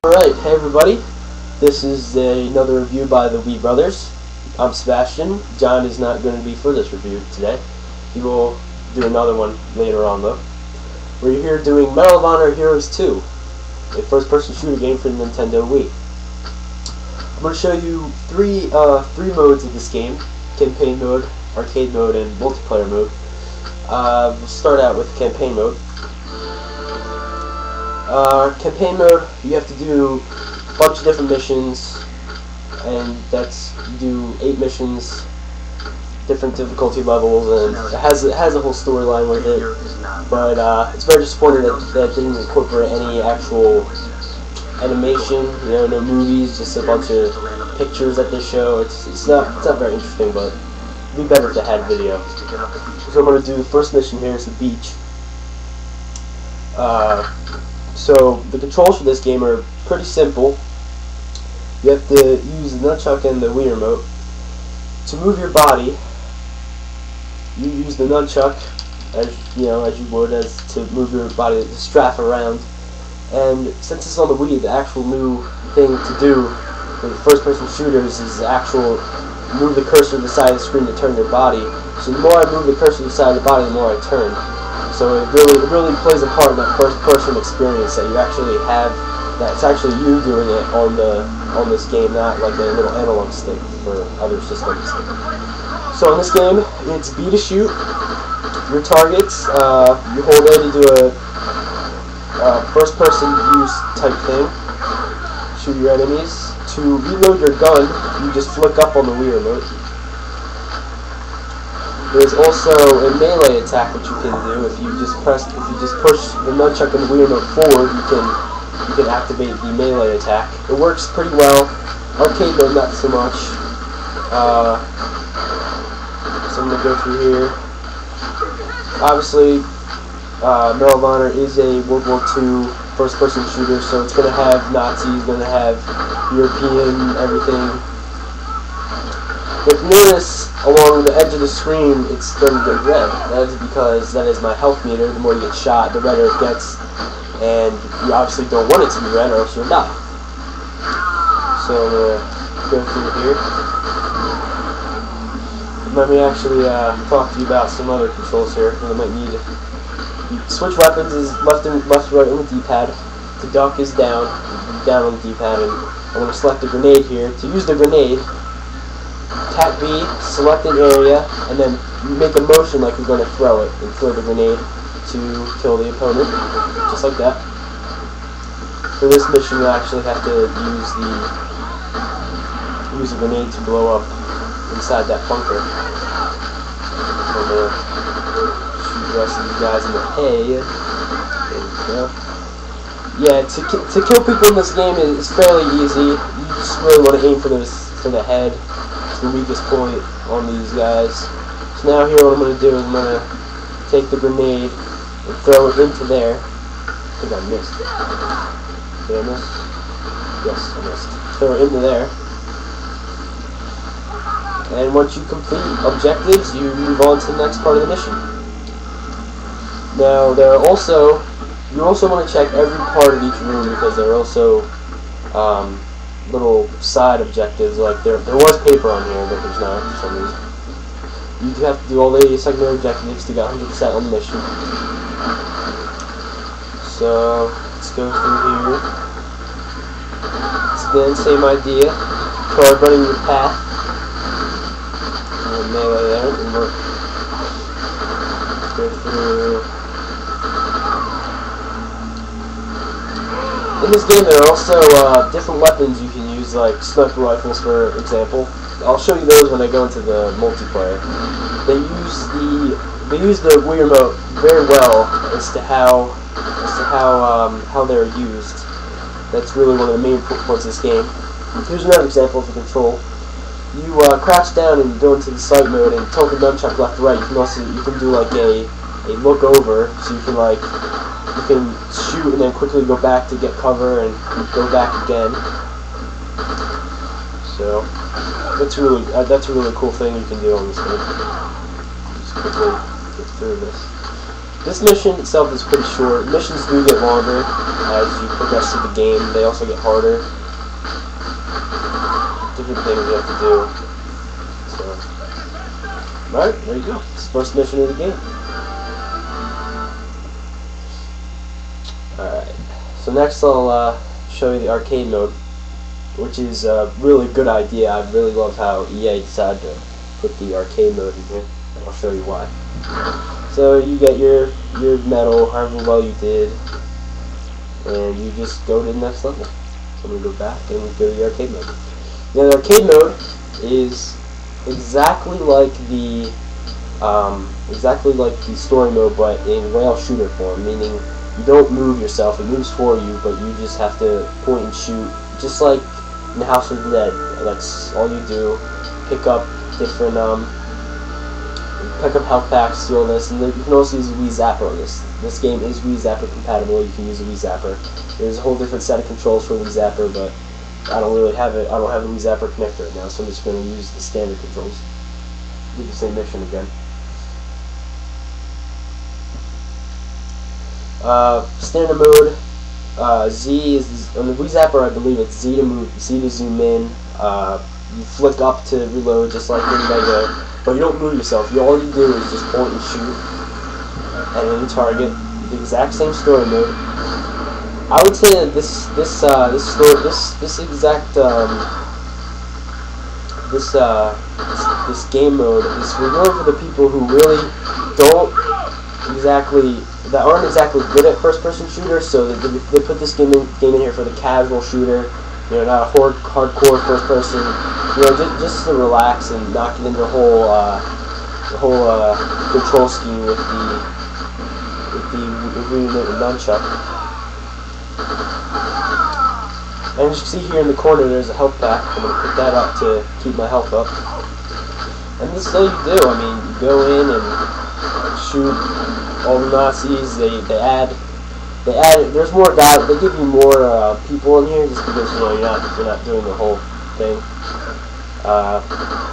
Alright, hey everybody, this is another review by the WWII brothers. I'm Sebastian. John is not going to be for this review today. He will do another one later on though. We're here doing Medal of Honor Heroes 2, a first-person shooter game for the Nintendo Wii. I'm going to show you three modes of this game: campaign mode, arcade mode, and multiplayer mode. We'll start out with campaign mode. Campaign mode, you have to do a bunch of different missions, and you do 8 missions, different difficulty levels, and it has a whole storyline with it. But it's very disappointing that it didn't incorporate any actual animation, no movies, just a bunch of pictures that they show. It's not very interesting, but it'd be better if they had video. So I'm going to do the first mission here is the beach. So the controls for this game are pretty simple. You have to use the nunchuck and the Wii remote. To move your body, you use the nunchuck as you would to move your body, to strap around. And since it's on the Wii, the actual new thing to do for the first-person shooters is move the cursor to the side of the screen to turn your body. So the more I move the cursor to the side of the body, the more I turn. So it really plays a part in that first-person experience, that you actually have, that it's actually you doing it on this game, not like a little analog stick for other systems. So in this game, it's B to shoot. Your targets, you hold A to do a first-person use type thing. Shoot your enemies. To reload your gun, you just flick up on the Wii remote. There's also a melee attack which you can do. If you just push the nunchuck and the Wii remote forward, you can activate the melee attack. It works pretty well. Arcade mode, not so much. So I'm gonna go through here. Obviously, Medal of Honor is a World War II first-person shooter, so it's gonna have Nazis, gonna have European everything. If you notice, along the edge of the screen, it's starting to get red. That is because that is my health meter. The more you get shot, the redder it gets. And you obviously don't want it to be red, or else you'll die. So I'm going to go through here. Let me actually talk to you about some other controls here that I might need. Switch weapons is left and right on the D-pad. To duck is down on the D-pad. And I'm going to select the grenade here. To use the grenade, tap B, select an area, and then make a motion like you're going to throw it, and throw the grenade to kill the opponent, just like that. For this mission, you actually have to use the grenade to blow up inside that bunker. So I'm going to shoot the rest of these guys in the head. There we go. Yeah, to kill people in this game is fairly easy. You just really want to aim for the head. The weakest point on these guys. So now here what I'm going to do is I'm going to take the grenade and throw it into there. I think I missed. Did I miss? Yes, I missed. Throw it into there. And once you complete objectives, you move on to the next part of the mission. Now you also want to check every part of each room, because there are also little side objectives. Like there was paper on here, but there's not for some reason. You have to do all the secondary objectives to get 100% on the mission. So let's go through here. It's again same idea. Try running your path. And melee there, and we'll go through. In this game, there are also different weapons you can use, like sniper rifles, for example. I'll show you those when I go into the multiplayer. They use the Wii remote very well as to how they're used. That's really one of the main points of this game. Here's another example of the control. You crouch down and go into the sight mode and tilt the nunchuck left to right. You can do like a look over, so you can shoot and then quickly go back to get cover and go back again. So that's a really cool thing you can do on this game. Just quickly get through this. This mission itself is pretty short. Missions do get longer as you progress through the game. They also get harder. Different things you have to do. So, alright, there you go. It's the first mission of the game. Alright, so next I'll show you the arcade mode, which is a really good idea. I really love how EA decided to put the arcade mode in here. I'll show you why. So you get your medal, however well you did, and you just go to the next level. So I'm going to go back and go to the arcade mode. Now the arcade mode is exactly like the story mode, but in rail shooter form, meaning you don't move yourself, it moves for you, but you just have to point and shoot, just like in House of the Dead. That's all you do. Pick up different health packs, do all this, and then you can also use a Wii Zapper on this. This game is Wii Zapper compatible. You can use a Wii Zapper. There's a whole different set of controls for Wii Zapper, but I don't really have it. I don't have a Wii Zapper connector right now, so I'm just going to use the standard controls. Do the same mission again. Standard mode. Z is on the Wii Zapper. I believe it's Z to move, Z to zoom in. You flick up to reload, just like in Mega. But you don't move yourself. All you do is just point and shoot at any target. The exact same story mode. I would say that this game mode is reserved for the people who really aren't exactly good at first-person shooters. So they put this game in here for the casual shooter. You know, not a hardcore first-person. You know, just to relax and not get into the whole control scheme with the reunited nunchuck. And as you see here in the corner, there's a health pack. I'm going to put that up to keep my health up. And this is all you do. I mean, you go in and shoot all the Nazis. They add. There's more guys. They give you more people in here just because you're not doing the whole thing.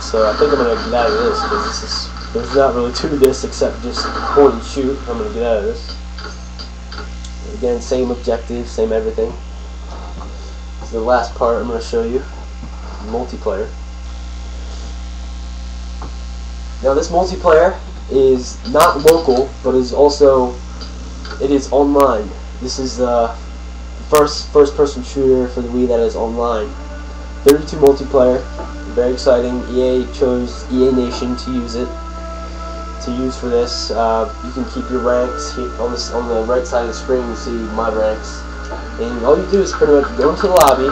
So I think I'm gonna get out of this because there's not really to this except just point and shoot. I'm gonna get out of this. Again, same objective, same everything. This is the last part I'm gonna show you. Multiplayer. Now this multiplayer is not local, but is also online. This is the first-person shooter for the Wii that is online. 32 multiplayer, very exciting. EA chose EA Nation to use for this. You can keep your ranks here on the right side of the screen. You see my ranks, and all you do is pretty much go into the lobby.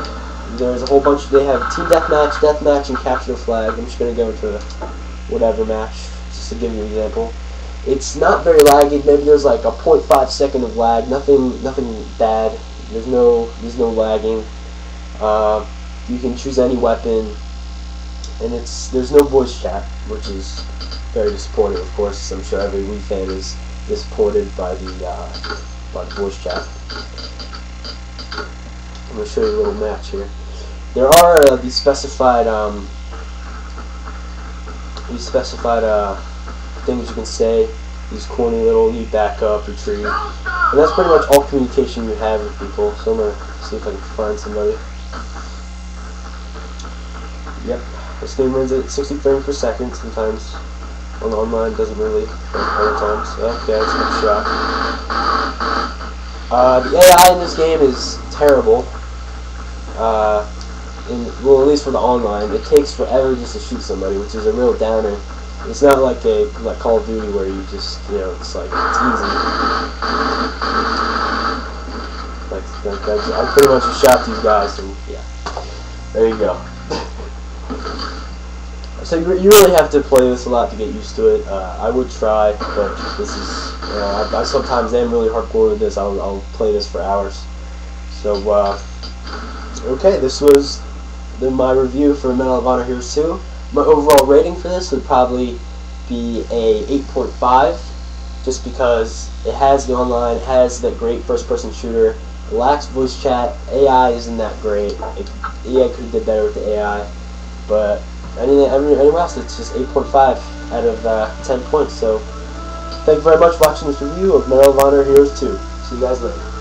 There's a whole bunch. They have team deathmatch, and capture the flag. I'm just gonna go into whatever match just to give you an example. It's not very laggy. Maybe there's like a 0.5 second of lag. Nothing bad. There's no lagging. You can choose any weapon, and there's no voice chat, which is very disappointing. Of course, I'm sure every Wii fan is disappointed by the voice chat. I'm going to show you a little match here. There are these specified things you can say, these corny little "need backup," "retreat," and that's pretty much all communication you have with people. So I'm gonna see if I can find somebody. Yep, this game runs at 60 frames per second. Sometimes on the online doesn't really, but other times. Okay, that's a good shot. The AI in this game is terrible. Well, at least for the online, it takes forever just to shoot somebody, which is a real downer. It's not like Call of Duty where you just, it's like, it's easy. I pretty much just shot these guys, and yeah, there you go. So you really have to play this a lot to get used to it. I would try, but this is, I sometimes am really hardcore with this. I'll play this for hours. So, okay, this was my review for Medal of Honor Heroes 2. My overall rating for this would probably be a 8.5, just because it has the online, it has that great first-person shooter, it lacks voice chat, AI isn't that great. EA could have did better with the AI, but anywhere else it's just 8.5 out of 10 points. So Thank you very much for watching this review of Medal of Honor Heroes 2. See you guys later.